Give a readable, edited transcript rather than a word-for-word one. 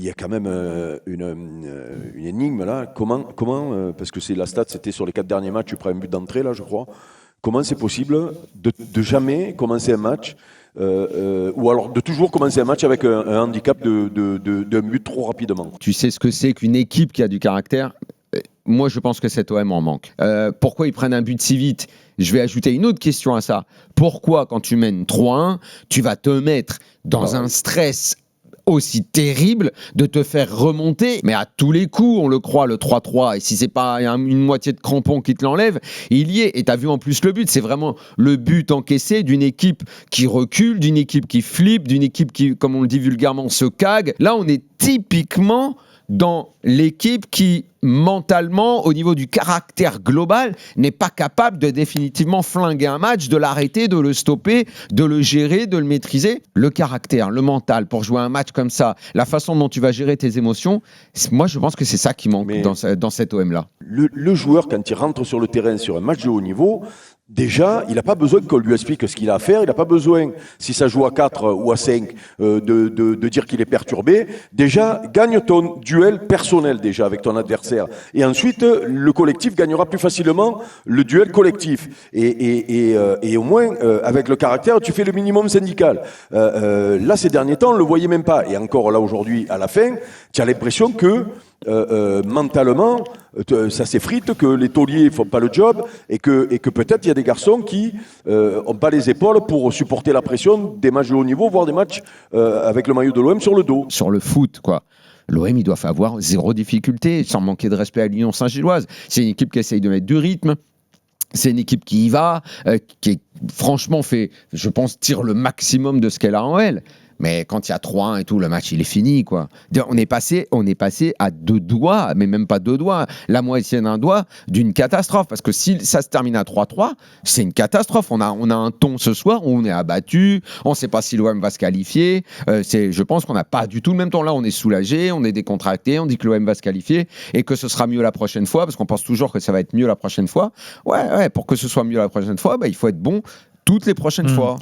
y a quand même une énigme là. Comment parce que la stat, c'était sur les 4 derniers matchs, tu prends un but d'entrée là, je crois. Comment c'est possible de jamais commencer un match ou alors de toujours commencer un match avec un handicap d'un but trop rapidement? Tu sais ce que c'est qu'une équipe qui a du caractère? Moi, je pense que cet OM en manque. Pourquoi ils prennent un but si vite? Je vais ajouter une autre question à ça. Pourquoi, quand tu mènes 3-1, tu vas te mettre dans un stress aussi terrible de te faire remonter, mais à tous les coups, on le croit, le 3-3, et si c'est pas une moitié de crampon qui te l'enlève, il y est. Et t'as vu en plus le but, c'est vraiment le but encaissé d'une équipe qui recule, d'une équipe qui flippe, d'une équipe qui, comme on le dit vulgairement, se cague. Là, on est typiquement dans l'équipe qui, mentalement, au niveau du caractère global, n'est pas capable de définitivement flinguer un match, de l'arrêter, de le stopper, de le gérer, de le maîtriser. Le caractère, le mental, pour jouer un match comme ça, la façon dont tu vas gérer tes émotions, moi je pense que c'est ça qui manque dans cet OM-là. Le joueur, quand il rentre sur le terrain sur un match de haut niveau, déjà, il n'a pas besoin qu'on lui explique ce qu'il a à faire. Il n'a pas besoin, si ça joue à 4 ou à 5, de dire qu'il est perturbé. Déjà, gagne ton duel personnel déjà avec ton adversaire. Et ensuite, le collectif gagnera plus facilement le duel collectif. Et au moins, avec le caractère, tu fais le minimum syndical. Là, ces derniers temps, on ne le voyait même pas. Et encore là, aujourd'hui, à la fin, tu as l'impression que mentalement, ça s'effrite, que les tauliers font pas le job et que peut-être il y a des garçons qui ont pas les épaules pour supporter la pression des matchs de haut niveau, voire des matchs avec le maillot de l'OM sur le dos. Sur le foot, quoi. L'OM, ils doivent avoir zéro difficulté, sans manquer de respect à l'Union Saint-Gilloise. C'est une équipe qui essaye de mettre du rythme. C'est une équipe qui y va, qui franchement fait, je pense, tire le maximum de ce qu'elle a en elle. Mais quand il y a 3-1 et tout, le match, il est fini, quoi. On est passé à 2 doigts, mais même pas 2 doigts, la moitié d'un doigt d'une catastrophe. Parce que si ça se termine à 3-3, c'est une catastrophe. On a un ton ce soir où on est abattu, on ne sait pas si l'OM va se qualifier. Je pense qu'on n'a pas du tout le même ton. Là, on est soulagé, on est décontracté, on dit que l'OM va se qualifier et que ce sera mieux la prochaine fois, parce qu'on pense toujours que ça va être mieux la prochaine fois. Ouais, pour que ce soit mieux la prochaine fois, il faut être bon toutes les prochaines fois.